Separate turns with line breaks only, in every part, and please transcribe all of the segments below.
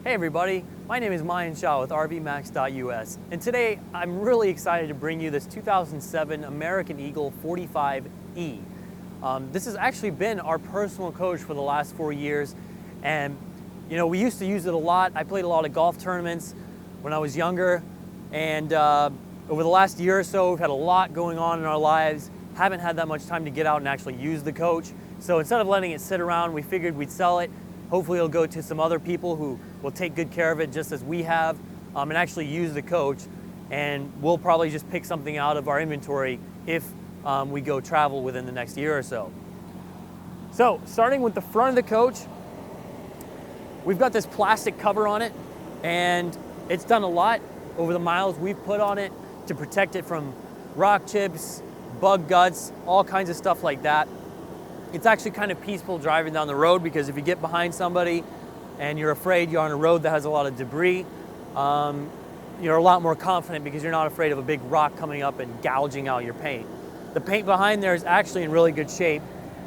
Hey everybody, my name is Mayan Shah with RVMax.us, and today I'm really excited to bring you this 2007 American Eagle 45E. This has actually been our personal coach for the last 4 years, and we used to use it a lot. I played a lot of golf tournaments when I was younger, and over the last year or so we've had a lot going on in our lives. Haven't had that much time to get out and actually use the coach, so instead of letting it sit around, we figured we'd sell it. Hopefully it'll go to some other people who will take good care of it just as we have, and actually use the coach, and we'll probably just pick something out of our inventory if we go travel within the next year or so. So starting with the front of the coach, we've got this plastic cover on it, and it's done a lot over the miles we've put on it to protect it from rock chips, bug guts, all kinds of stuff like that. It's actually kind of peaceful driving down the road, because if you get behind somebody and you're afraid you're on a road that has a lot of debris, you're a lot more confident because you're not afraid of a big rock coming up and gouging out your paint. The paint behind there is actually in really good shape.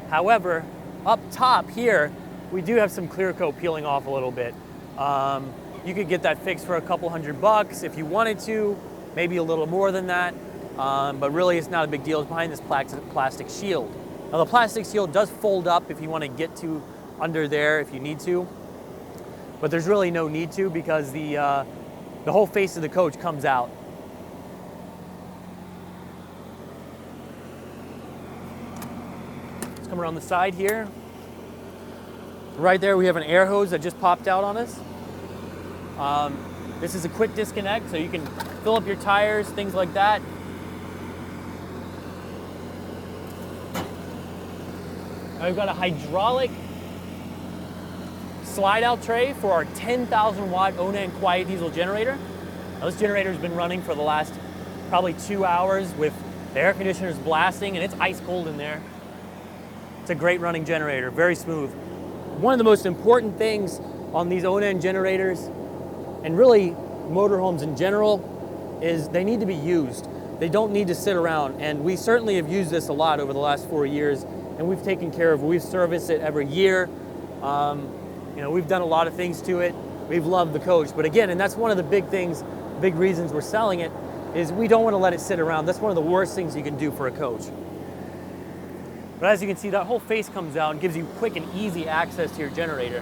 However, up top here, we do have some clear coat peeling off a little bit. You could get that fixed for a couple $100 if you wanted to, maybe a little more than that, but really it's not a big deal. It's behind this plastic shield. Now the plastic shield does fold up if you want to get to under there if you need to, but there's really no need to because the whole face of the coach comes out. Let's come around the side here. Right there we have an air hose that just popped out on us. This is a quick disconnect, so you can fill up your tires, things like that. Now we've got a hydraulic slide out tray for our 10,000 watt Onan quiet diesel generator. Now this generator has been running for the last probably 2 hours with the air conditioners blasting, and it's ice cold in there. It's a great running generator, very smooth. One of the most important things on these Onan generators, and really motorhomes in general, is they need to be used. They don't need to sit around, and we certainly have used this a lot over the last 4 years. And we've taken care of it. We've serviced it every year. We've done a lot of things to it. We've loved the coach. But again, and that's one of the big reasons we're selling it, is we don't want to let it sit around. That's one of the worst things you can do for a coach. But as you can see, that whole face comes out and gives you quick and easy access to your generator,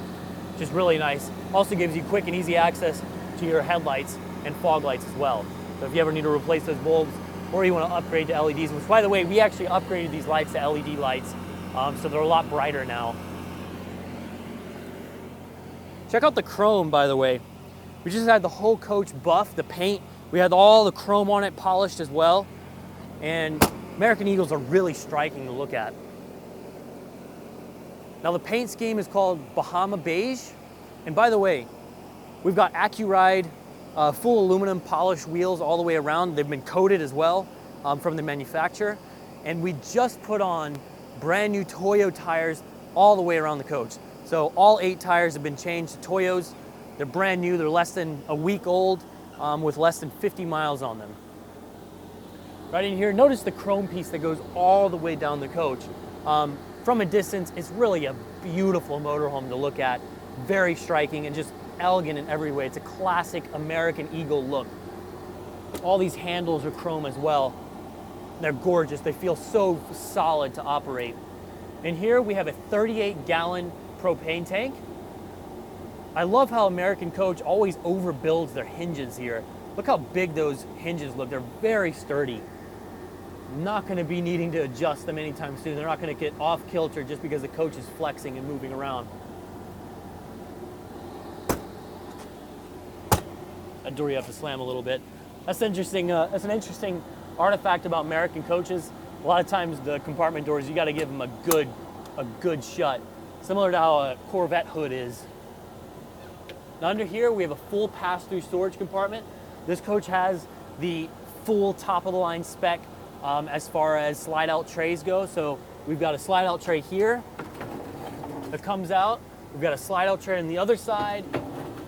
which is really nice. Also gives you quick and easy access to your headlights and fog lights as well. So if you ever need to replace those bulbs, or you want to upgrade to LEDs, which by the way, we actually upgraded these lights to LED lights, so they're a lot brighter now. Check out the chrome, by the way. We just had the whole coach buffed, the paint. We had all the chrome on it polished as well. And American Eagles are really striking to look at. Now the paint scheme is called Bahama Beige. And by the way, we've got AccuRide full aluminum polished wheels all the way around. They've been coated as well from the manufacturer. And we just put on brand new Toyo tires all the way around the coach. So all 8 tires have been changed to Toyos. They're brand new. They're less than a week old with less than 50 miles on them. Right in here, notice the chrome piece that goes all the way down the coach. From a distance, it's really a beautiful motorhome to look at. Very striking and just elegant in every way. It's a classic American Eagle look. All these handles are chrome as well. They're gorgeous. They feel so solid to operate. And here we have a 38-gallon propane tank. I love how American Coach always overbuilds their hinges here. Look how big those hinges look. They're very sturdy. Not going to be needing to adjust them anytime soon. They're not going to get off kilter just because the coach is flexing and moving around. That door you have to slam a little bit. That's interesting. That's an interesting artifact about American coaches. A lot of times the compartment doors, you got to give them a good shut, similar to how a Corvette hood is. Now under here we have a full pass-through storage compartment. This coach has the full top-of-the-line spec as far as slide-out trays go. So we've got a slide-out tray here that comes out. We've got a slide-out tray on the other side.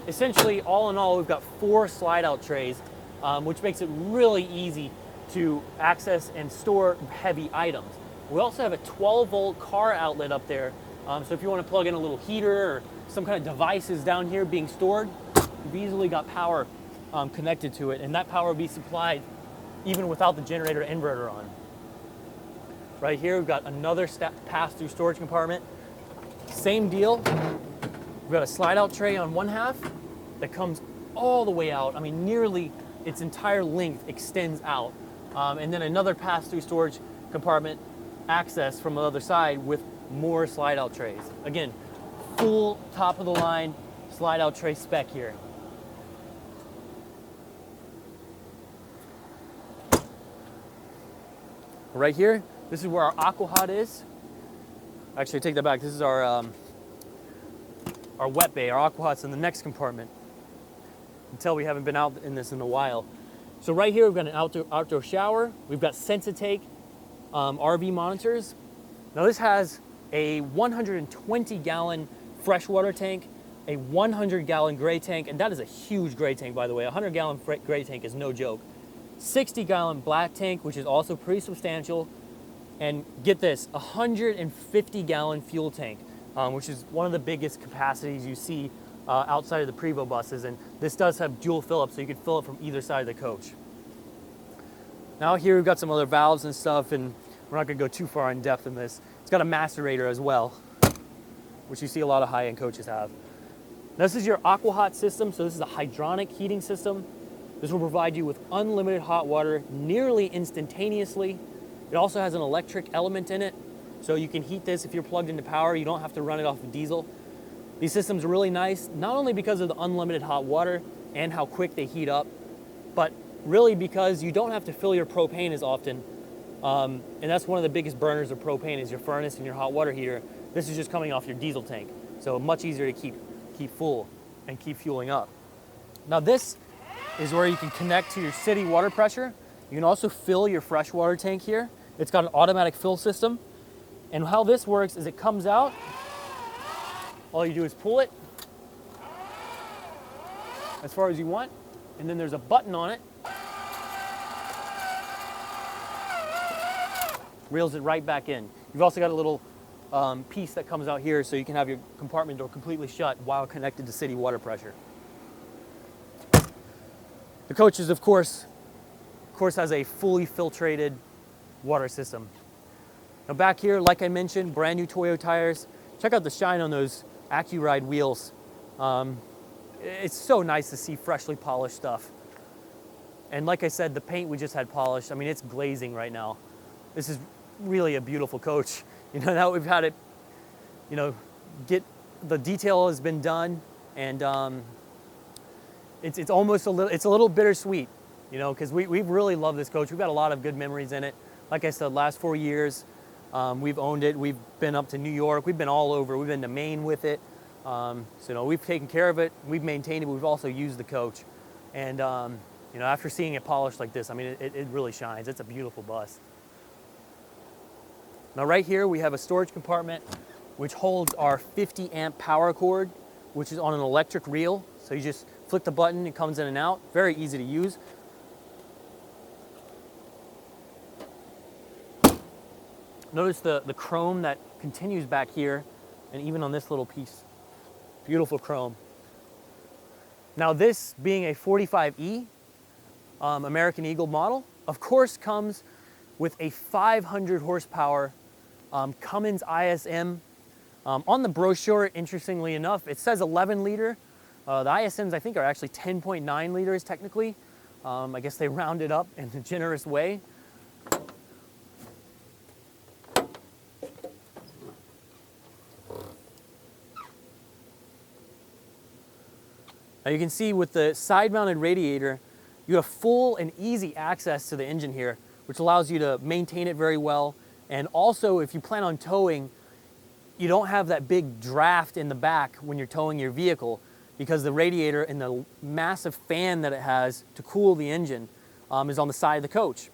Essentially, all in all, we've got 4 slide-out trays, which makes it really easy to access and store heavy items. We also have a 12-volt car outlet up there, so if you want to plug in a little heater or some kind of devices down here being stored, You've easily got power connected to it, and that power will be supplied even without the generator inverter on. Right here, we've got another pass-through storage compartment. Same deal. We've got a slide-out tray on one half that comes all the way out. I mean, nearly its entire length extends out. And then another pass-through storage compartment access from the other side with more slide-out trays. Again, full top-of-the-line slide-out tray spec here. Right here, this is where our aqua hot is. Actually, take that back. This is our wet bay. Our aqua hot's in the next compartment. Until we haven't been out in this in a while. So right here, we've got an outdoor shower. We've got Sensitake RV monitors. Now this has a 120-gallon freshwater tank, a 100-gallon gray tank, and that is a huge gray tank, by the way. A 100-gallon gray tank is no joke. 60-gallon black tank, which is also pretty substantial. And get this, a 150-gallon fuel tank, which is one of the biggest capacities you see outside of the Prevost buses. And this does have dual fill up, so you can fill it from either side of the coach. Now here we've got some other valves and stuff, and we're not gonna go too far in depth in this. It's got a macerator as well, which you see a lot of high-end coaches have. Now, this is your aqua hot system, so this is a hydronic heating system. This will provide you with unlimited hot water nearly instantaneously. It also has an electric element in it, so you can heat this if you're plugged into power. You don't have to run it off of diesel. These systems are really nice, not only because of the unlimited hot water and how quick they heat up, but really because you don't have to fill your propane as often. And that's one of the biggest burners of propane is your furnace and your hot water heater. This is just coming off your diesel tank, so much easier to keep full and keep fueling up. Now this is where you can connect to your city water pressure. You can also fill your freshwater tank here. It's got an automatic fill system. And how this works is it comes out, all you do is pull it as far as you want, and then there's a button on it. Reels it right back in. You've also got a little piece that comes out here so you can have your compartment door completely shut while connected to city water pressure. The coach is, of course has a fully filtrated water system. Now back here, like I mentioned, brand new Toyo tires. Check out the shine on those AccuRide wheels. It's so nice to see freshly polished stuff. And like I said, the paint we just had polished, I mean, it's glazing right now. This is really a beautiful coach. You know, now we've had it, you know, the detail has been done, and it's almost a little bittersweet, you know, because we really love this coach. We've got a lot of good memories in it. Like I said, last 4 years, we've owned it. We've been up to New York. We've been all over. We've been to Maine with it. So, you know, we've taken care of it. We've maintained it. But we've also used the coach. And, you know, after seeing it polished like this, I mean, it really shines. It's a beautiful bus. Now right here, we have a storage compartment which holds our 50 amp power cord, which is on an electric reel. So you just flick the button, it comes in and out. Very easy to use. Notice the chrome that continues back here, and even on this little piece. Beautiful chrome. Now this being a 45E American Eagle model, of course comes with a 500 horsepower Cummins ISM. On the brochure, interestingly enough, it says 11 liter. The ISMs, I think, are actually 10.9 liters technically. I guess they round it up in a generous way. Now you can see with the side-mounted radiator, you have full and easy access to the engine here, which allows you to maintain it very well. And also, if you plan on towing, you don't have that big draft in the back when you're towing your vehicle, because the radiator and the massive fan that it has to cool the engine is on the side of the coach.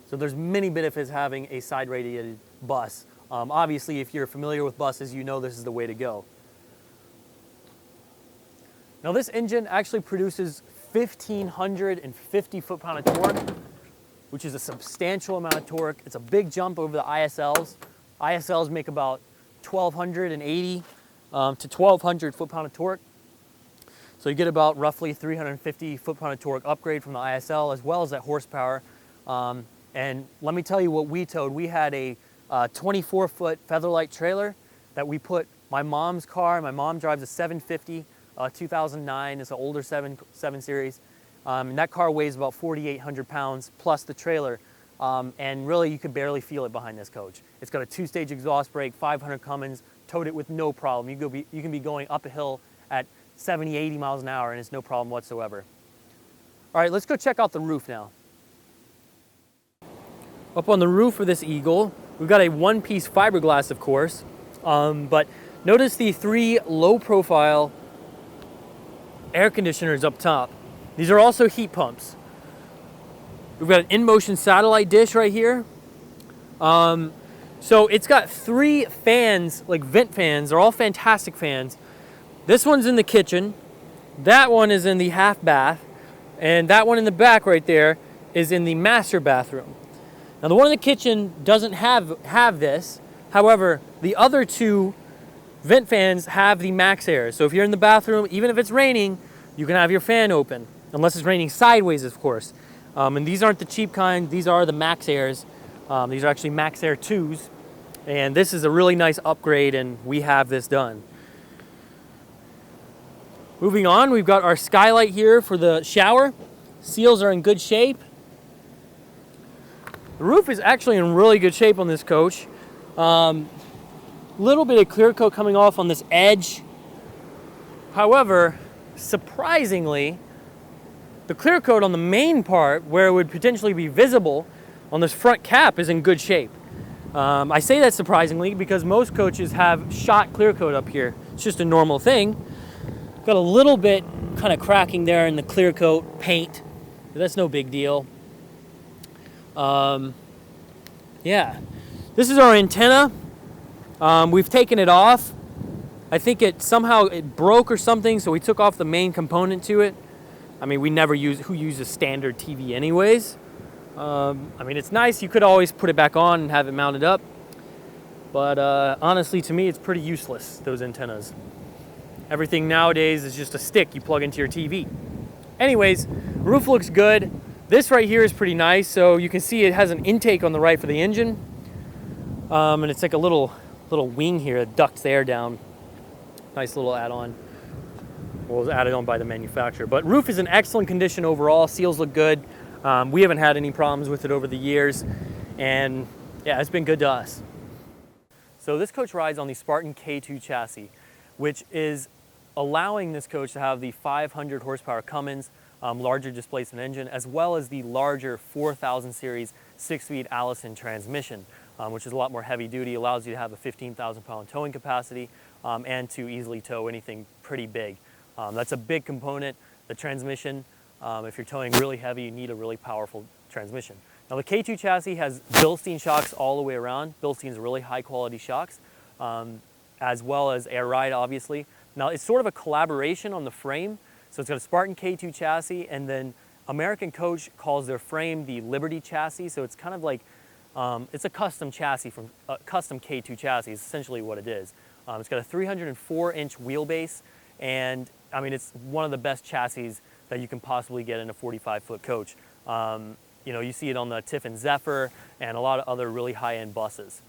So there's many benefits having a side radiated bus. Obviously, if you're familiar with buses, you know this is the way to go. Now this engine actually produces 1,550 foot-pound of torque, which is a substantial amount of torque. It's a big jump over the ISLs. ISLs make about 1,280 to 1,200 foot-pound of torque. So So you get about roughly 350 foot-pound of torque upgrade from the ISL, as well as that horsepower. And let me tell you what we towed. We had a 24-foot Featherlight trailer that we put my mom's car. My mom drives a 750, 2009. It's an older 7 Series. And that car weighs about 4,800 pounds plus the trailer. And really, you could barely feel it behind this coach. It's got a 2-stage exhaust brake, 500 Cummins, towed it with no problem. You can be going up a hill at 70, 80 miles an hour and it's no problem whatsoever. All right, let's go check out the roof now. Up on the roof of this Eagle, we've got a one-piece fiberglass, of course, but notice the 3 low-profile air conditioners up top. These are also heat pumps. We've got an in-motion satellite dish right here. So it's got 3 fans, like vent fans. They're all fantastic fans. This one's in the kitchen. That one is in the half bath. And that one in the back right there is in the master bathroom. Now the one in the kitchen doesn't have this. However, the other 2 vent fans have the max air. So if you're in the bathroom, even if it's raining, you can have your fan open. Unless it's raining sideways, of course. And these aren't the cheap kind. These are the max airs. These are actually max air 2s. And this is a really nice upgrade, and we have this done. Moving on, we've got our skylight here for the shower. Seals are in good shape. The roof is actually in really good shape on this coach. Little bit of clear coat coming off on this edge. However, surprisingly, the clear coat on the main part, where it would potentially be visible on this front cap, is in good shape. I say that surprisingly because most coaches have shot clear coat up here. It's just a normal thing. Got a little bit kind of cracking there in the clear coat paint, but that's no big deal. Yeah, this is our antenna. We've taken it off. I think it broke or something, so we took off the main component to it. I mean, who uses standard TV anyways? I mean, it's nice. You could always put it back on and have it mounted up. But honestly, to me, it's pretty useless, those antennas. Everything nowadays is just a stick you plug into your TV. Anyways, roof looks good. This right here is pretty nice. So you can see it has an intake on the right for the engine. And it's like a little wing here that ducts the air down. Nice little add-on. Well, it was added on by the manufacturer. But roof is in excellent condition overall. Seals look good. We haven't had any problems with it over the years. And yeah, it's been good to us. So this coach rides on the Spartan K2 chassis, which is allowing this coach to have the 500 horsepower Cummins, larger displacement engine, as well as the larger 4000 series 6-speed Allison transmission, which is a lot more heavy duty, allows you to have a 15,000 pound towing capacity, and to easily tow anything pretty big. That's a big component. The transmission, if you're towing really heavy, you need a really powerful transmission. Now the K2 chassis has Bilstein shocks all the way around. Bilstein's really high quality shocks, as well as air ride, obviously. Now it's sort of a collaboration on the frame. So it's got a Spartan K2 chassis, and then American Coach calls their frame the Liberty chassis. So it's kind of like, it's a custom chassis from a custom K2 chassis is essentially what it is. It's got a 304-inch wheelbase, and I mean, it's one of the best chassis that you can possibly get in a 45-foot coach. You know, you see it on the Tiffin Zephyr and a lot of other really high-end buses.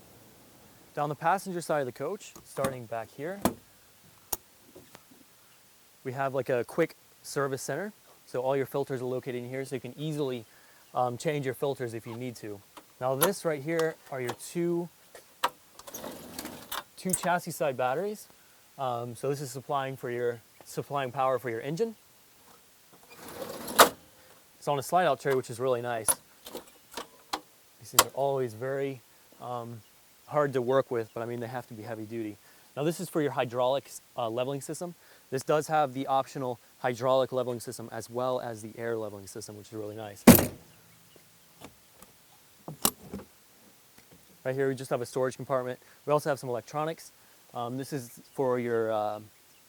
Down the passenger side of the coach, starting back here, we have like a quick service center. So all your filters are located in here, so you can easily change your filters if you need to. Now this right here are your two chassis side batteries. So this is supplying power for your engine. It's on a slide out tray, which is really nice. These things are always very hard to work with, but I mean, they have to be heavy duty. Now this is for your hydraulic leveling system. This does have the optional hydraulic leveling system as well as the air leveling system, which is really nice. Right here, we just have a storage compartment. We also have some electronics. This is for your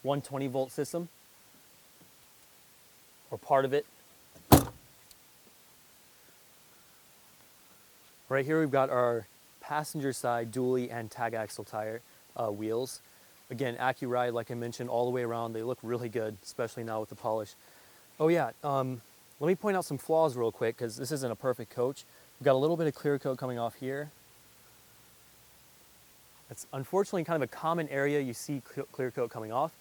120 volt system, or part of it. Right here, we've got our passenger side dually and tag axle tire wheels. Again, AccuRide, like I mentioned, all the way around. They look really good, especially now with the polish. Oh yeah, let me point out some flaws real quick, because this isn't a perfect coach. We've got a little bit of clear coat coming off here. That's unfortunately kind of a common area you see clear coat coming off.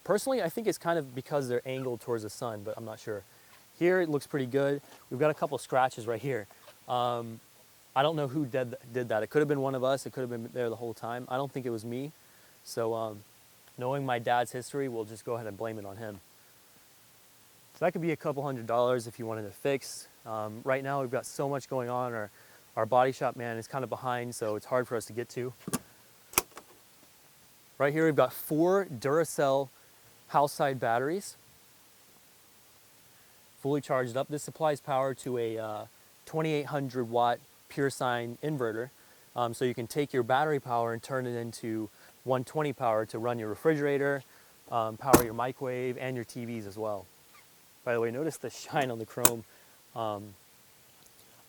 Personally, I think it's kind of because they're angled towards the sun, but I'm not sure. Here it looks pretty good. We've got a couple scratches right here. I don't know who did that. It could have been one of us. It could have been there the whole time. I don't think it was me. So knowing my dad's history, we'll just go ahead and blame it on him. So that could be a couple $100s if you wanted to fix. Right now we've got so much going on. Our body shop man is kind of behind, so it's hard for us to get to. Right here we've got 4 Duracell house side batteries, fully charged up. This supplies power to a 2800 watt pure sine inverter. So you can take your battery power and turn it into 120 power to run your refrigerator, power your microwave, and your TVs as well. By the way, notice the shine on the chrome.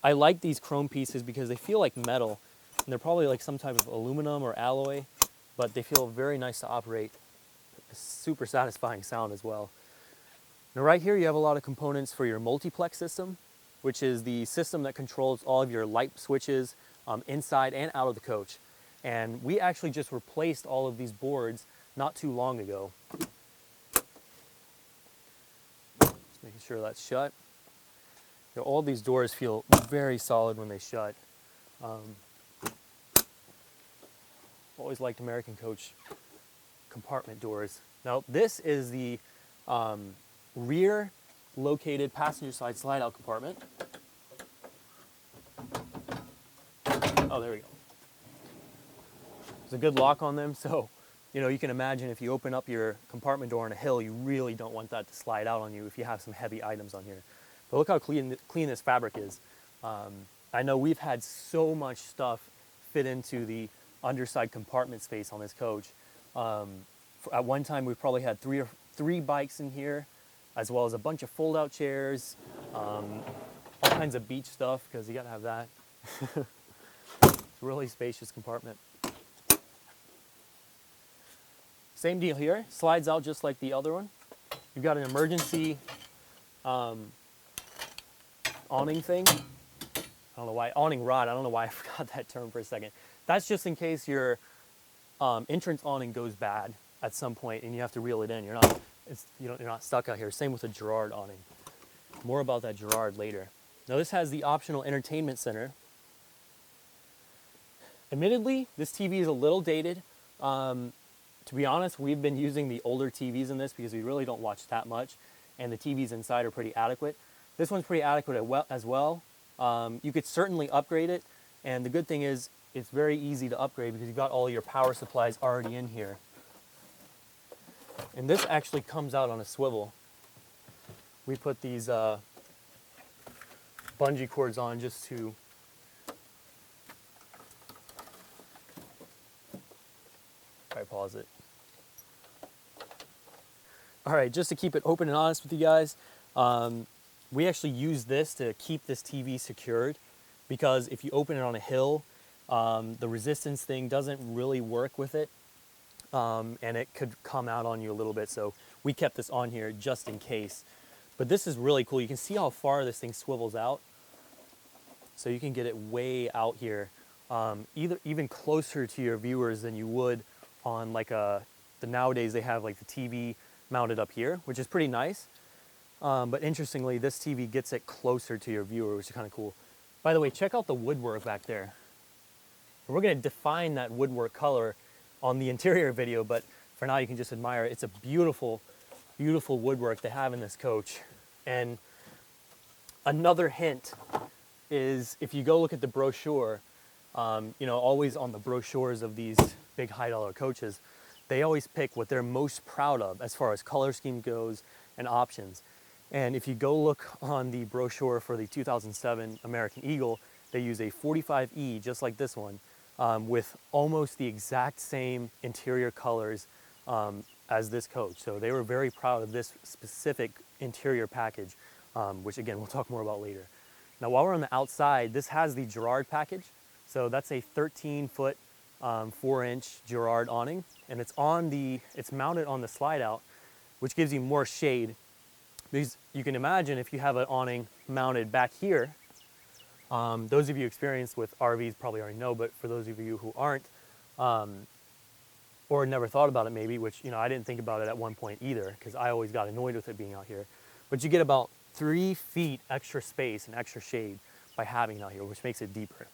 I like these chrome pieces because they feel like metal, and they're probably like some type of aluminum or alloy, but they feel very nice to operate. A super satisfying sound as well. Now right here you have a lot of components for your multiplex system, which is the system that controls all of your light switches inside and out of the coach. And we actually just replaced all of these boards not too long ago. Just making sure that's shut. You know, all these doors feel very solid when they shut. Always liked American Coach compartment doors. Now this is the rear located passenger side slide out compartment. Oh, there we go. There's a good lock on them, so you know, you can imagine if you open up your compartment door on a hill, you really don't want that to slide out on you if you have some heavy items on here. But look how clean this fabric is. I know we've had so much stuff fit into the underside compartment space on this coach. At one time, we probably had three bikes in here, as well as a bunch of fold-out chairs, all kinds of beach stuff, because you gotta have that. It's a really spacious compartment. Same deal here, slides out just like the other one. You've got an emergency awning thing. I don't know why, awning rod, I don't know why I forgot that term for a second. That's just in case your entrance awning goes bad at some point and you have to reel it in. You're not stuck out here. Same with a Girard awning. More about that Girard later. Now this has the optional entertainment center. Admittedly, this TV is a little dated. To be honest, we've been using the older TVs in this because we really don't watch that much, and the TVs inside are pretty adequate. This one's pretty adequate as well. You could certainly upgrade it, and the good thing is it's very easy to upgrade because you've got all your power supplies already in here. And this actually comes out on a swivel. We put these bungee cords on just to try to pause it. All right, just to keep it open and honest with you guys, we actually use this to keep this TV secured, because if you open it on a hill, the resistance thing doesn't really work with it, and it could come out on you a little bit. So we kept this on here just in case. But this is really cool. You can see how far this thing swivels out. So you can get it way out here, even closer to your viewers than you would on like nowadays they have like the TV mounted up here, which is pretty nice. But interestingly, this TV gets it closer to your viewer, which is kind of cool. By the way, check out the woodwork back there. We're going to define that woodwork color on the interior video, but for now you can just admire it. It's a beautiful, beautiful woodwork they have in this coach. And another hint is if you go look at the brochure, you know, always on the brochures of these big high-dollar coaches, they always pick what they're most proud of as far as color scheme goes and options. And if you go look on the brochure for the 2007 American Eagle, they use a 45E, just like this one, with almost the exact same interior colors as this coach. So they were very proud of this specific interior package, which again, we'll talk more about later. Now, while we're on the outside, this has the Girard package. So that's a 13-foot, 4-inch Girard awning. and it's mounted on the slide out, which gives you more shade. Because you can imagine if you have an awning mounted back here, those of you experienced with RVs probably already know, but for those of you who aren't, or never thought about it maybe, which, you know, I didn't think about it at one point either, because I always got annoyed with it being out here. But you get about 3 feet extra space and extra shade by having it out here, which makes it deeper.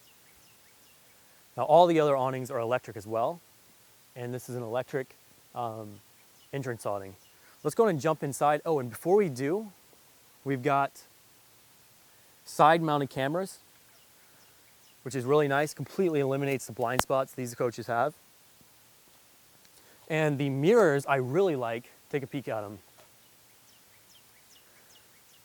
Now all the other awnings are electric as well, and this is an electric entrance awning. Let's go ahead and jump inside. Oh, and before we do, we've got side mounted cameras, which is really nice, completely eliminates the blind spots these coaches have. And the mirrors I really like. Take a peek at them.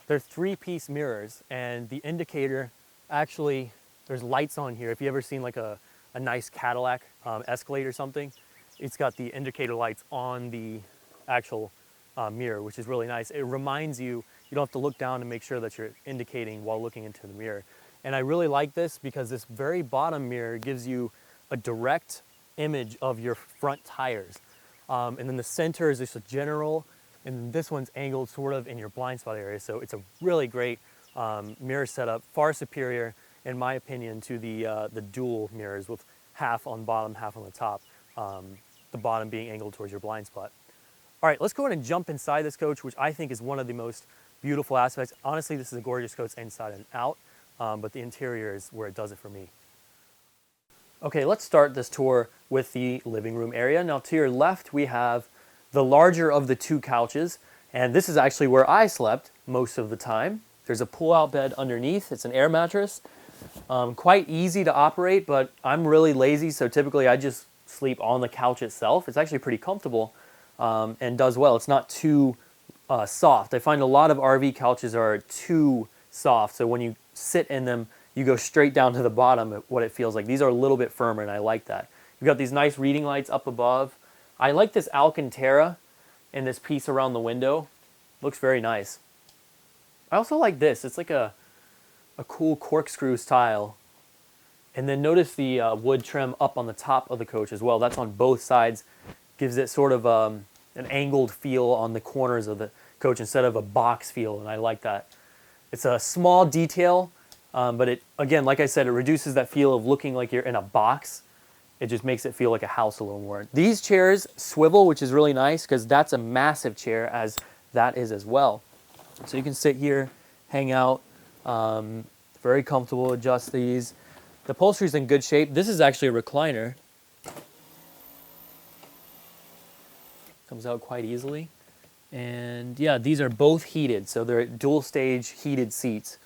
They're 3-piece mirrors, and the indicator, actually, there's lights on here. If you ever seen like a nice Cadillac Escalade or something, it's got the indicator lights on the actual mirror, which is really nice. It reminds you, you don't have to look down to make sure that you're indicating while looking into the mirror. And I really like this because this very bottom mirror gives you a direct image of your front tires. And then the center is just a general, and this one's angled sort of in your blind spot area. So it's a really great mirror setup, far superior, in my opinion, to the dual mirrors with half on bottom, half on the top, the bottom being angled towards your blind spot. All right, let's go ahead and jump inside this coach, which I think is one of the most beautiful aspects. Honestly, this is a gorgeous coach inside and out, but the interior is where it does it for me. Okay, let's start this tour with the living room area. Now to your left, we have the larger of the 2 couches, and this is actually where I slept most of the time. There's a pull-out bed underneath. It's an air mattress. Quite easy to operate, but I'm really lazy, so typically I just sleep on the couch itself. It's actually pretty comfortable and does well. It's not too soft. I find a lot of RV couches are too soft, so when you sit in them, you go straight down to the bottom at what it feels like. These are a little bit firmer, and I like that. You've got these nice reading lights up above. I like this Alcantara in this piece around the window. Looks very nice. I also like this. It's like a cool corkscrew style. And then notice the wood trim up on the top of the coach as well. That's on both sides. Gives it sort of an angled feel on the corners of the coach instead of a box feel, and I like that. It's a small detail, but it, again, like I said, it reduces that feel of looking like you're in a box. It just makes it feel like a house a little more. These chairs swivel, which is really nice because that's a massive chair, as that is as well. So you can sit here, hang out, very comfortable, adjust these. The upholstery's in good shape. This is actually a recliner. Comes out quite easily. And yeah, these are both heated, so they're dual stage heated seats.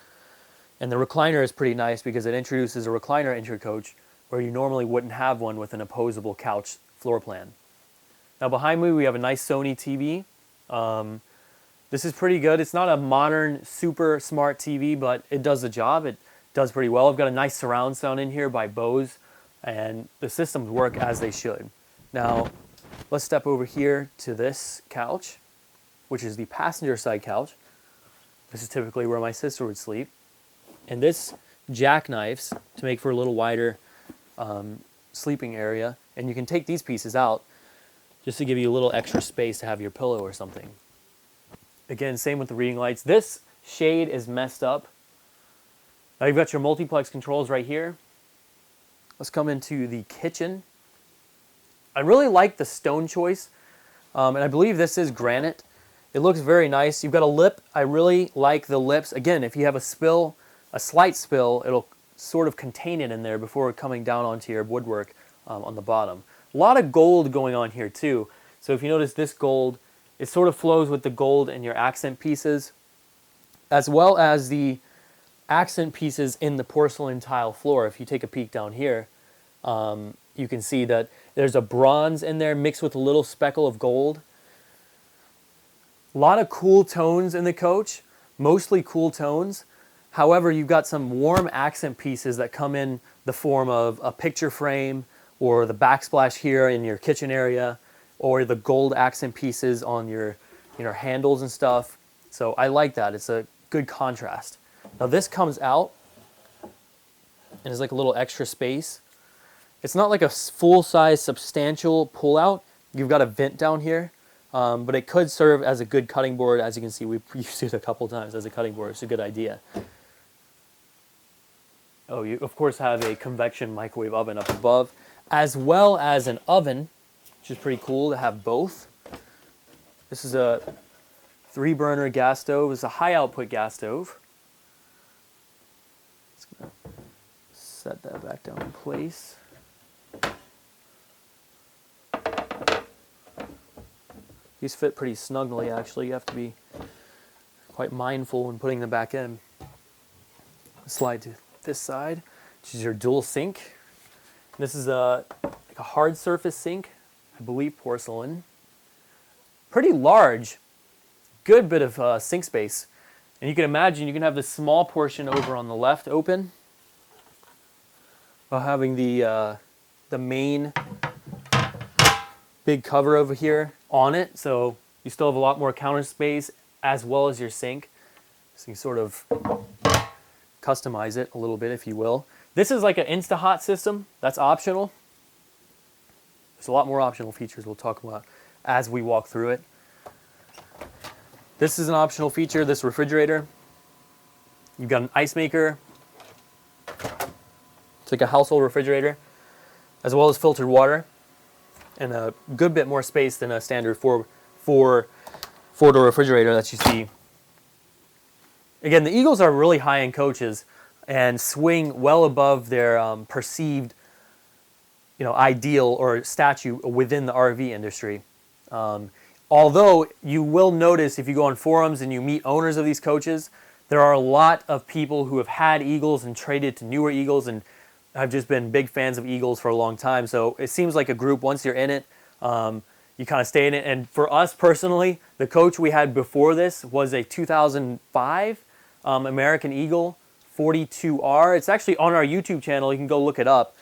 And the recliner is pretty nice because it introduces a recliner into your coach where you normally wouldn't have one with an opposable couch floor plan. Now behind me we have a nice Sony TV. This is pretty good. It's not a modern, super smart TV, but it does the job. It does pretty well. I've got a nice surround sound in here by Bose, and the systems work as they should. Now, let's step over here to this couch, which is the passenger side couch. This is typically where my sister would sleep. And this jackknifes to make for a little wider sleeping area. And you can take these pieces out just to give you a little extra space to have your pillow or something. Again, same with the reading lights. This shade is messed up. Now you've got your multiplex controls right here. Let's come into the kitchen. I really like the stone choice, and I believe this is granite. It looks very nice. You've got a lip. I really like the lips. Again, if you have a spill, a slight spill, it'll sort of contain it in there before coming down onto your woodwork on the bottom. A lot of gold going on here too. So if you notice this gold, it sort of flows with the gold in your accent pieces, as well as the accent pieces in the porcelain tile floor. If you take a peek down here, you can see that there's a bronze in there mixed with a little speckle of gold. A lot of cool tones in the coach, mostly cool tones. However, you've got some warm accent pieces that come in the form of a picture frame or the backsplash here in your kitchen area or the gold accent pieces on your handles and stuff. So I like that. It's a good contrast. Now this comes out and is like a little extra space. It's not like a full-size substantial pull-out. You've got a vent down here, but it could serve as a good cutting board. As you can see, we've used it a couple times as a cutting board. It's a good idea. Oh, you of course have a convection microwave oven up above, as well as an oven, which is pretty cool to have both. This is a 3-burner gas stove. It's a high output gas stove. Just gonna set that back down in place. These fit pretty snugly, actually. You have to be quite mindful when putting them back in. Slide to this side, which is your dual sink. This is like a hard surface sink, I believe porcelain. Pretty large, good bit of sink space. And you can imagine you can have this small portion over on the left open while having the main big cover over here on it, so you still have a lot more counter space as well as your sink. So you sort of customize it a little bit, if you will. This is like an Insta-Hot system. That's optional. There's a lot more optional features we'll talk about as we walk through it. This is an optional feature, this refrigerator. You've got an ice maker. It's like a household refrigerator, as well as filtered water, and a good bit more space than a standard four-door refrigerator that you see. Again, the Eagles are really high-end coaches and swing well above their perceived, ideal or statue within the RV industry. Although you will notice if you go on forums and you meet owners of these coaches, there are a lot of people who have had Eagles and traded to newer Eagles and have just been big fans of Eagles for a long time. So it seems like a group, once you're in it, you kind of stay in it. And for us personally, the coach we had before this was a 2005 American Eagle 42R. It's actually on our YouTube channel. You can go look it up.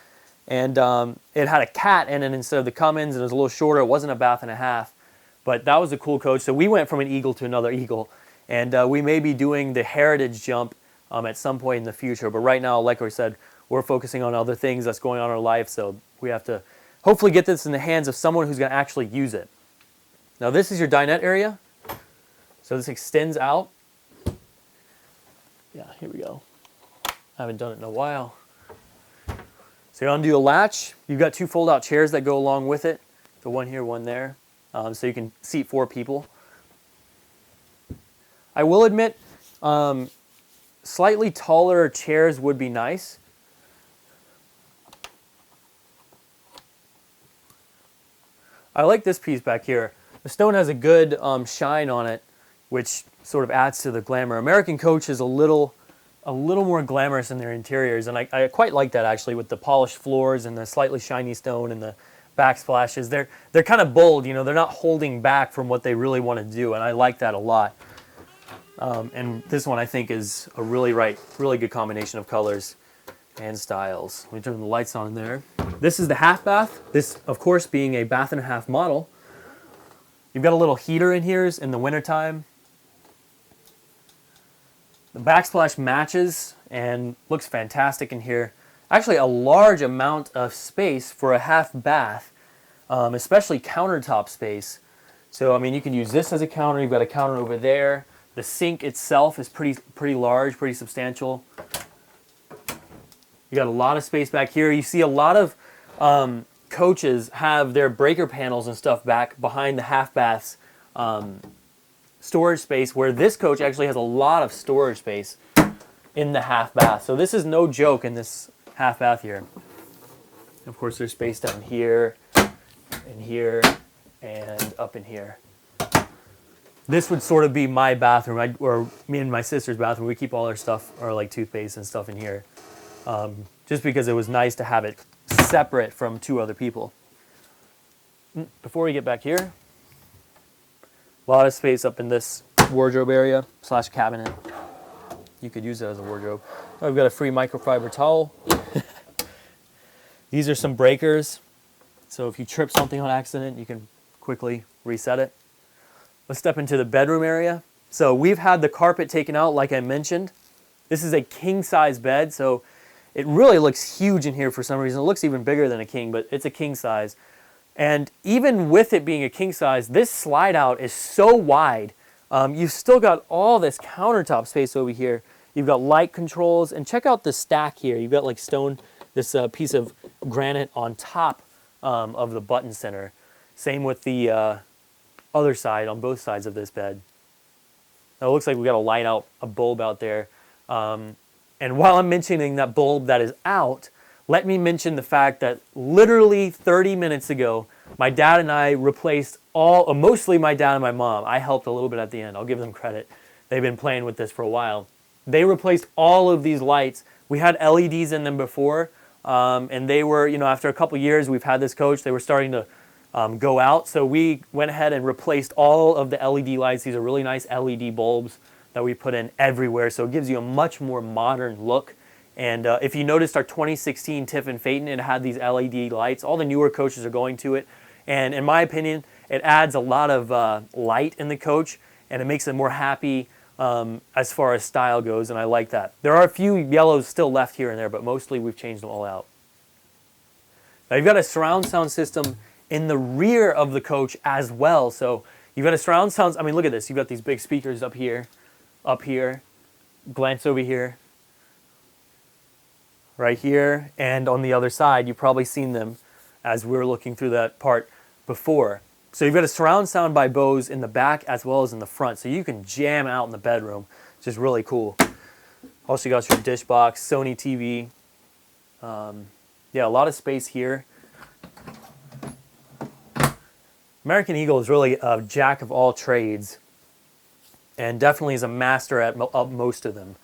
And it had a cat in it instead of the Cummins, and it was a little shorter. It wasn't a bath and a half. But that was a cool coach. So we went from an Eagle to another Eagle. And we may be doing the heritage jump at some point in the future. But right now, like I said, we're focusing on other things that's going on in our life. So we have to hopefully get this in the hands of someone who's going to actually use it. Now this is your dinette area. So this extends out. Yeah, here we go. I haven't done it in a while. So you undo a latch. You've got 2 fold-out chairs that go along with it. The one here, one there. So you can seat 4 people. I will admit, slightly taller chairs would be nice. I like this piece back here. The stone has a good shine on it, which sort of adds to the glamour. American Coach is a little more glamorous in their interiors, and I quite like that actually, with the polished floors and the slightly shiny stone and the backsplashes. They're kind of bold, they're not holding back from what they really want to do, and I like that a lot. And this one I think is a really good combination of colors and styles. Let me turn the lights on there. This is the half bath. This, of course, being a bath and a half model. You've got a little heater in here in the wintertime. The backsplash matches and looks fantastic in here. Actually, a large amount of space for a half bath, especially countertop space. So, I mean, you can use this as a counter. You've got a counter over there. The sink itself is pretty large, pretty substantial. You got a lot of space back here. You see a lot of coaches have their breaker panels and stuff back behind the half baths storage space, where this coach actually has a lot of storage space in the half bath. So this is no joke in this half bath here. Of course, there's space down here, and here, and up in here. This would sort of be my bathroom, or me and my sister's bathroom. We keep all our stuff, our like toothpaste and stuff in here, just because it was nice to have it separate from 2 other people. Before we get back here, a lot of space up in this wardrobe area / cabinet. You could use it as a wardrobe. I've got a free microfiber towel. These are some breakers. So if you trip something on accident, you can quickly reset it. Let's step into the bedroom area. So we've had the carpet taken out, like I mentioned. This is a king-size bed, so it really looks huge in here for some reason. It looks even bigger than a king, but it's a king size. And even with it being a king size, this slide out is so wide. You've still got all this countertop space over here. You've got light controls, and check out the stack here. You've got like stone, this piece of granite on top of the button center. Same with the other side, on both sides of this bed. Now it looks like we got a light out, a bulb out there. And while I'm mentioning that bulb that is out, let me mention the fact that literally 30 minutes ago, my dad and I replaced mostly my dad and my mom. I helped a little bit at the end. I'll give them credit. They've been playing with this for a while. They replaced all of these lights. We had LEDs in them before, and they were, after a couple years, we've had this coach, they were starting to go out. So we went ahead and replaced all of the LED lights. These are really nice LED bulbs that we put in everywhere. So it gives you a much more modern look. And if you noticed our 2016 Tiffin Phaeton, it had these LED lights. All the newer coaches are going to it. And in my opinion, it adds a lot of light in the coach, and it makes it more happy as far as style goes, and I like that. There are a few yellows still left here and there, but mostly we've changed them all out. Now you've got a surround sound system in the rear of the coach as well. So you've got a surround sound, look at this. You've got these big speakers up here, glance over here, right here, and on the other side. You've probably seen them as we were looking through that part before. So you've got a surround sound by Bose in the back as well as in the front. So you can jam out in the bedroom, which is really cool. Also you got your dish box, Sony TV. Yeah, a lot of space here. American Eagle is really a jack of all trades and definitely is a master at most of them.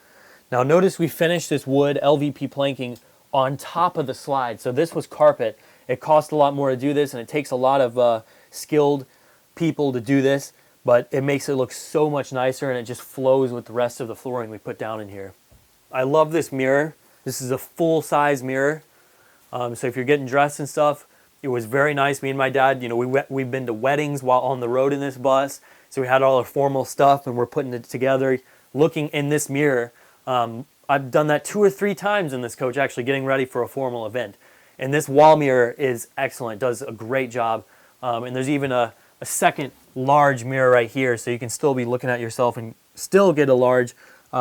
Now notice we finished this wood LVP planking on top of the slide. So this was carpet. It cost a lot more to do this, and it takes a lot of skilled people to do this, but it makes it look so much nicer, and it just flows with the rest of the flooring we put down in here. I love this mirror. This is a full-size mirror. So if you're getting dressed and stuff, it was very nice. Me and my dad, we've been to weddings while on the road in this bus, so we had all our formal stuff, and we're putting it together, looking in this mirror. I've done that 2 or 3 times in this coach, actually getting ready for a formal event. And this wall mirror is excellent, does a great job. And there's even a second large mirror right here, so you can still be looking at yourself and still get a large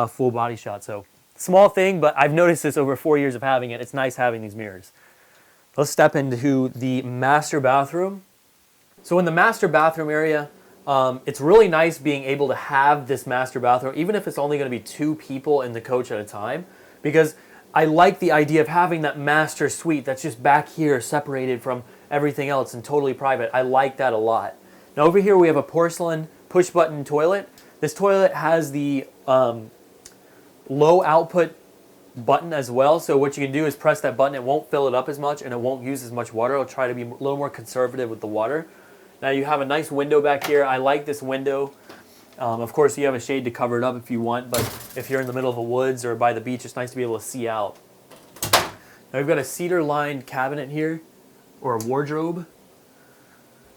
full body shot. So small thing, but I've noticed this over 4 years of having it. It's nice having these mirrors. Let's step into the master bathroom. So in the master bathroom area, it's really nice being able to have this master bathroom, even if it's only going to be 2 people in the coach at a time, because I like the idea of having that master suite that's just back here separated from everything else and totally private. I like that a lot. Now over here we have a porcelain push button toilet. This toilet has the low output button as well. So what you can do is press that button. It won't fill it up as much and it won't use as much water. It'll try to be a little more conservative with the water. Now you have a nice window back here. I like this window. Of course, you have a shade to cover it up if you want, but if you're in the middle of the woods or by the beach, it's nice to be able to see out. Now we've got a cedar-lined cabinet here, or a wardrobe,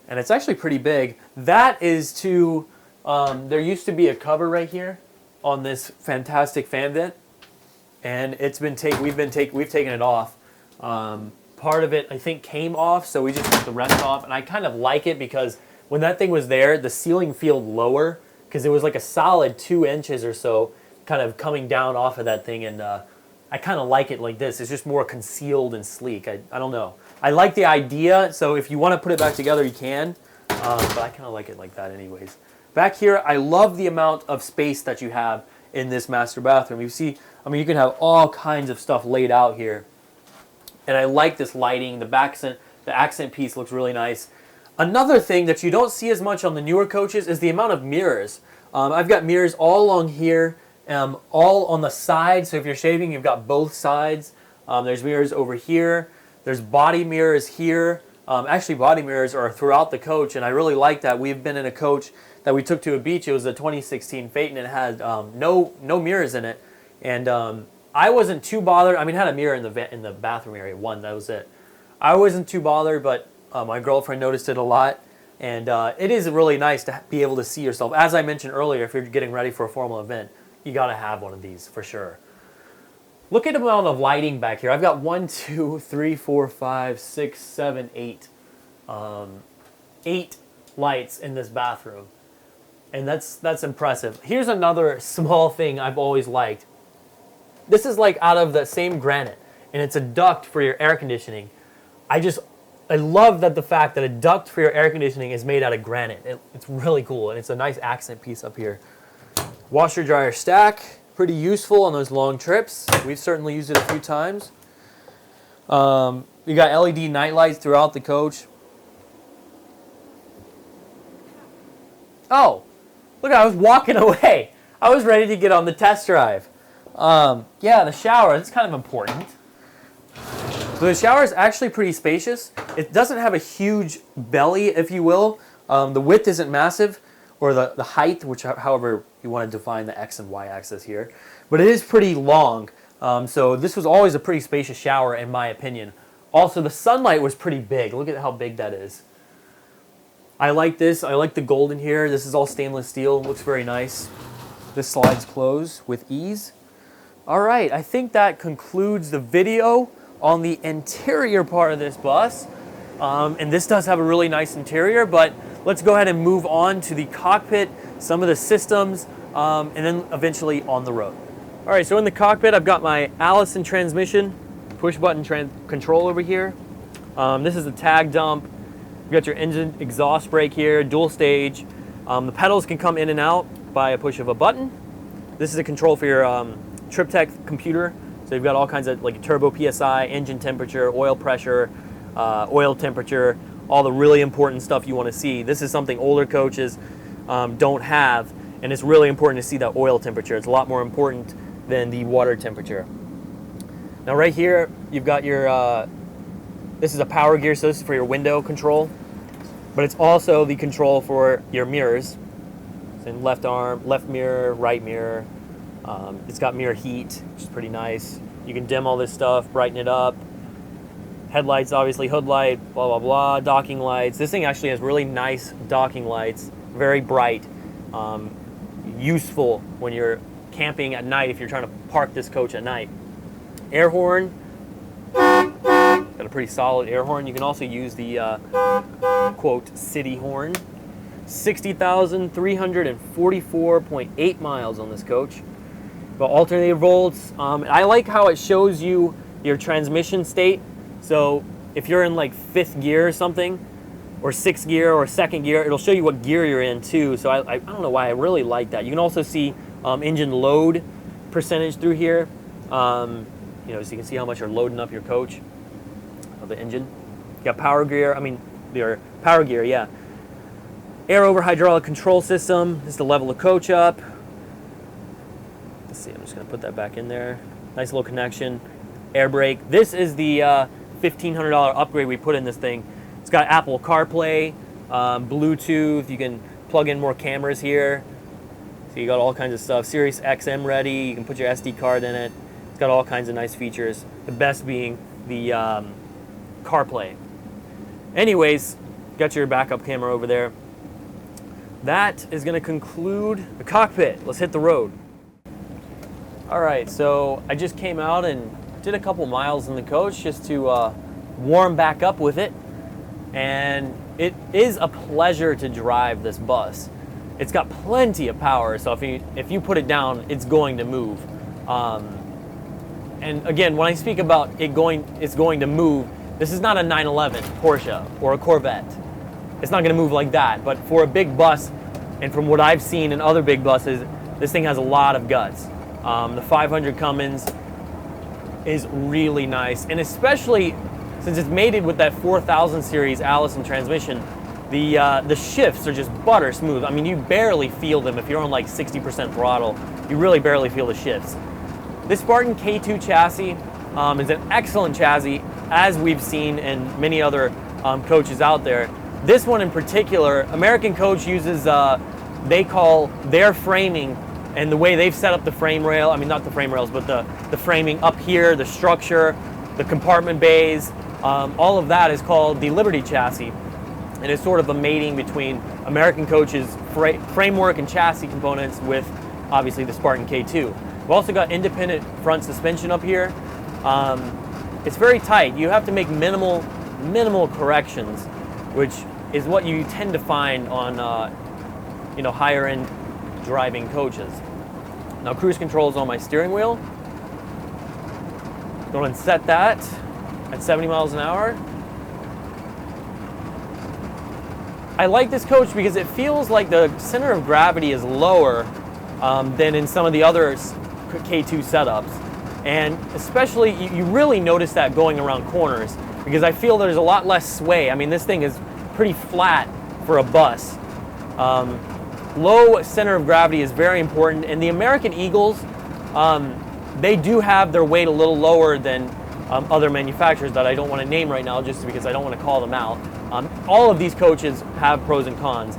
and it's actually pretty big. That is to, there used to be a cover right here on this fantastic fan vent, and we've taken it off. Part of it, I think, came off, so we just took the rest off, and I kind of like it because when that thing was there, the ceiling felt lower, because it was like a solid 2 inches or so kind of coming down off of that thing, and I kind of like it like this. It's just more concealed and sleek. I don't know. I like the idea, so if you want to put it back together, you can, but I kind of like it like that anyways. Back here, I love the amount of space that you have in this master bathroom. You see, you can have all kinds of stuff laid out here, and I like this lighting. The accent piece looks really nice. Another thing that you don't see as much on the newer coaches is the amount of mirrors. I've got mirrors all along here, all on the side. So if you're shaving, you've got both sides. There's mirrors over here. There's body mirrors here. Actually, body mirrors are throughout the coach, and I really like that. We've been in a coach that we took to a beach. It was a 2016 Phaeton, and it had no mirrors in it. And I wasn't too bothered. It had a mirror in the bathroom area, one. That was it. I wasn't too bothered, but my girlfriend noticed it a lot, and it is really nice to be able to see yourself. As I mentioned earlier, if you're getting ready for a formal event, you got to have one of these for sure. Look at the amount of lighting back here. I've got 1, 2, 3, 4, 5, 6, 7, 8 8 lights in this bathroom. And that's impressive. Here's another small thing I've always liked. This is like out of the same granite, and it's a duct for your air conditioning. I love that the fact that a duct for your air conditioning is made out of granite. It's really cool, and it's a nice accent piece up here. Washer dryer stack, pretty useful on those long trips. We've certainly used it a few times. You got LED night lights throughout the coach. Oh, look, I was walking away. I was ready to get on the test drive. Yeah, the shower, that's kind of important. So the shower is actually pretty spacious. It doesn't have a huge belly, if you will. The width isn't massive, or the height, which however you want to define the X and Y axis here. But it is pretty long. So this was always a pretty spacious shower, in my opinion. Also, the sunlight was pretty big. Look at how big that is. I like this. I like the gold in here. This is all stainless steel. Looks very nice. This slides closed with ease. All right, I think that concludes the video on the interior part of this bus. And this does have a really nice interior, but let's go ahead and move on to the cockpit, some of the systems, and then eventually on the road. All right, so in the cockpit, I've got my Allison transmission, push button control over here. This is a tag dump. You've got your engine exhaust brake here, dual stage. The pedals can come in and out by a push of a button. This is a control for your TripTech computer. So you've got all kinds of like turbo PSI, engine temperature, oil pressure, oil temperature, all the really important stuff you want to see. This is something older coaches don't have, and it's really important to see that oil temperature. It's a lot more important than the water temperature. Now right here, you've got your, this is a power gear, so this is for your window control, but it's also the control for your mirrors. So in left arm, left mirror, right mirror. It's got mirror heat, which is pretty nice. You can dim all this stuff, brighten it up. Headlights, obviously, hood light, blah, blah, blah. Docking lights. This thing actually has really nice docking lights, very bright. Useful when you're camping at night if you're trying to park this coach at night. Air horn. Got a pretty solid air horn. You can also use the, quote, city horn. 60,344.8 miles on this coach. But alternating volts. I like how it shows you your transmission state. So if you're in like 5th gear or something, or 6th gear or 2nd gear, it'll show you what gear you're in too. So I don't know why I really like that. You can also see engine load percentage through here. So you can see how much you're loading up your coach of the engine. You got power gear. Your power gear, yeah. Air over hydraulic control system. This is to level the coach up. Let's see, I'm just going to put that back in there. Nice little connection. Air brake. This is the $1,500 upgrade we put in this thing. It's got Apple CarPlay, Bluetooth. You can plug in more cameras here. So you got all kinds of stuff. Sirius XM ready. You can put your SD card in it. It's got all kinds of nice features. The best being the CarPlay. Anyways, got your backup camera over there. That is going to conclude the cockpit. Let's hit the road. All right, so I just came out and did a couple miles in the coach just to warm back up with it. And it is a pleasure to drive this bus. It's got plenty of power, so if you put it down, it's going to move. And again, when I speak about it's going to move, this is not a 911 Porsche or a Corvette. It's not going to move like that. But for a big bus, and from what I've seen in other big buses, this thing has a lot of guts. The 500 Cummins is really nice, and especially since it's mated with that 4000 series Allison transmission, the shifts are just butter smooth. I mean, you barely feel them if you're on like 60% throttle. You really barely feel the shifts. This Spartan K2 chassis is an excellent chassis, as we've seen in many other coaches out there. This one in particular, American Coach uses, they call their framing, and the way they've set up the frame rail, not the frame rails, but the framing up here, the structure, the compartment bays, all of that is called the Liberty chassis. And it's sort of a mating between American Coach's framework and chassis components with, obviously, the Spartan K2. We've also got independent front suspension up here. It's very tight. You have to make minimal corrections. which is what you tend to find on higher end driving coaches. Now cruise control is on my steering wheel. Go ahead and set that at 70 miles an hour. I like this coach because it feels like the center of gravity is lower than in some of the other K2 setups. And especially, you really notice that going around corners, because I feel there's a lot less sway. I mean, this thing is pretty flat for a bus. Low center of gravity is very important, and the American Eagles, they do have their weight a little lower than other manufacturers that I don't want to name right now, just because I don't want to call them out. All of these coaches have pros and cons.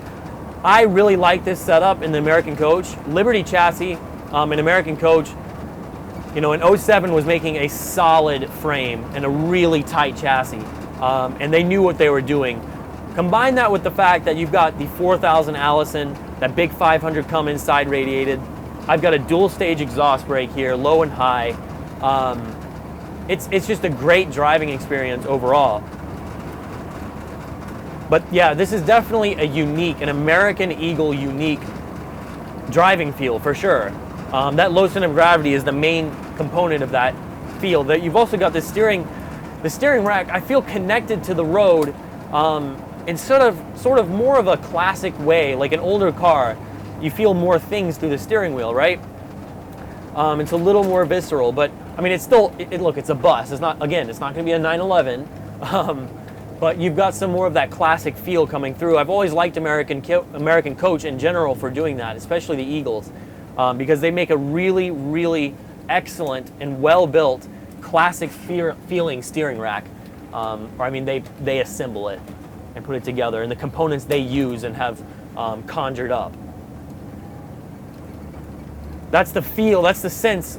I really like this setup in the American coach. Liberty chassis, an American coach, in 07 was making a solid frame and a really tight chassis, and they knew what they were doing. Combine that with the fact that you've got the 4000 Allison, that big 500 Cummins side radiated. I've got a dual stage exhaust brake here, low and high. It's just a great driving experience overall. But yeah, this is definitely an American Eagle unique driving feel for sure. That low center of gravity is the main component of that feel. That you've also got the steering rack, I feel connected to the road in sort of more of a classic way, like an older car. You feel more things through the steering wheel, right? It's a little more visceral, but I mean, it's still, look, it's a bus. It's not going to be a 911, but you've got some more of that classic feel coming through. I've always liked American coach in general for doing that, especially the Eagles, because they make a really, really excellent and well-built classic feeling steering rack. They assemble it and put it together, and the components they use and have conjured up. That's the feel, that's the sense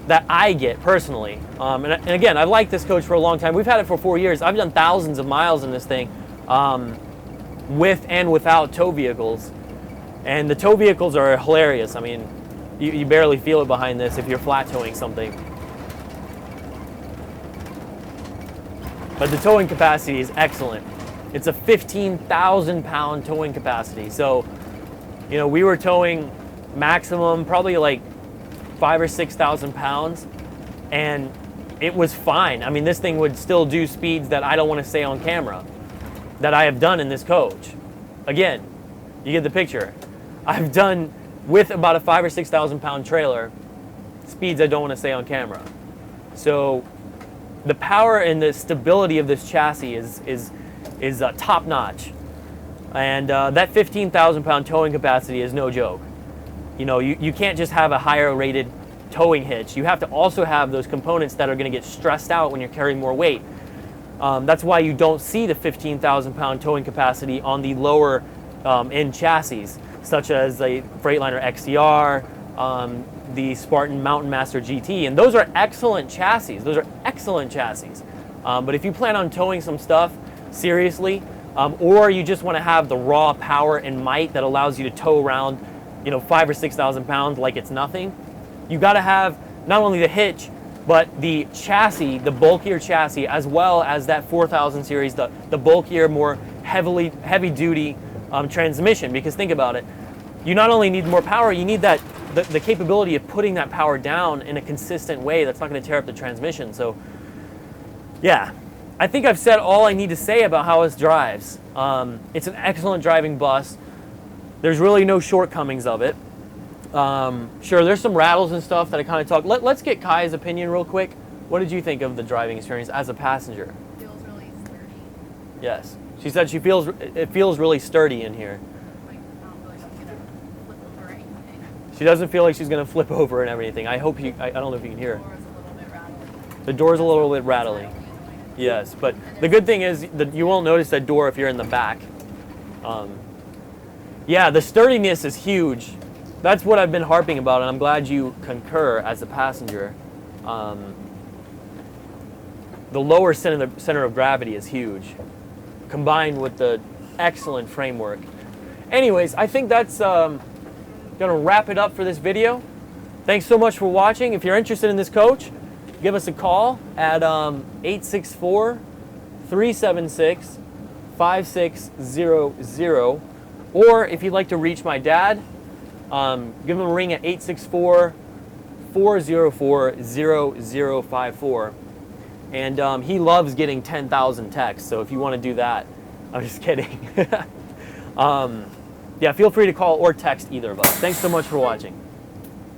that I get personally. And again, I've liked this coach for a long time. We've had it for 4 years. I've done thousands of miles in this thing with and without tow vehicles. And the tow vehicles are hilarious. I mean, you barely feel it behind this if you're flat towing something. But the towing capacity is excellent. It's a 15,000 pound towing capacity. So, we were towing maximum probably like 5,000 or 6,000 pounds, and it was fine. I mean, this thing would still do speeds that I don't want to say on camera that I have done in this coach. Again, you get the picture. I've done with about a 5,000 or 6,000 pound trailer speeds I don't want to say on camera. So the power and the stability of this chassis is top notch, and that 15,000 pound towing capacity is no joke. You can't just have a higher rated towing hitch. You have to also have those components that are going to get stressed out when you're carrying more weight. That's why you don't see the 15,000 pound towing capacity on the lower end chassis, such as the Freightliner XCR, the Spartan Mountain Master GT, and those are excellent chassis. But if you plan on towing some stuff seriously, or you just want to have the raw power and might that allows you to tow around 5,000 or 6,000 pounds like it's nothing, you got to have not only the hitch, but the chassis, the bulkier chassis, as well as that 4000 series, the bulkier, more heavy duty transmission. Because think about it, you not only need more power, you need the capability of putting that power down in a consistent way that's not going to tear up the transmission. So yeah, I think I've said all I need to say about how this drives. It's an excellent driving bus. There's really no shortcomings of it. Sure, there's some rattles and stuff that I kind of talk. Let's get Kai's opinion real quick. What did you think of the driving experience as a passenger?
It feels really sturdy.
Yes, she said it feels really sturdy in here.
Like, I don't feel like I'm gonna flip over or anything.
She doesn't feel like she's gonna flip over and everything. I hope I don't know if you can hear.
The door's a little bit rattly.
The door's a little bit rattly. Yes, but the good thing is that you won't notice that door if you're in the back. Yeah, the sturdiness is huge. That's what I've been harping about, and I'm glad you concur as a passenger. The lower center of gravity is huge, combined with the excellent framework. Anyways, I think that's going to wrap it up for this video. Thanks so much for watching. If you're interested in this coach, give us a call at 864-376-5885. 5600. Or if you'd like to reach my dad, give him a ring at 864-404-0054. And he loves getting 10,000 texts, so if you want to do that, I'm just kidding. Yeah, feel free to call or text either of us. Thanks so much for watching.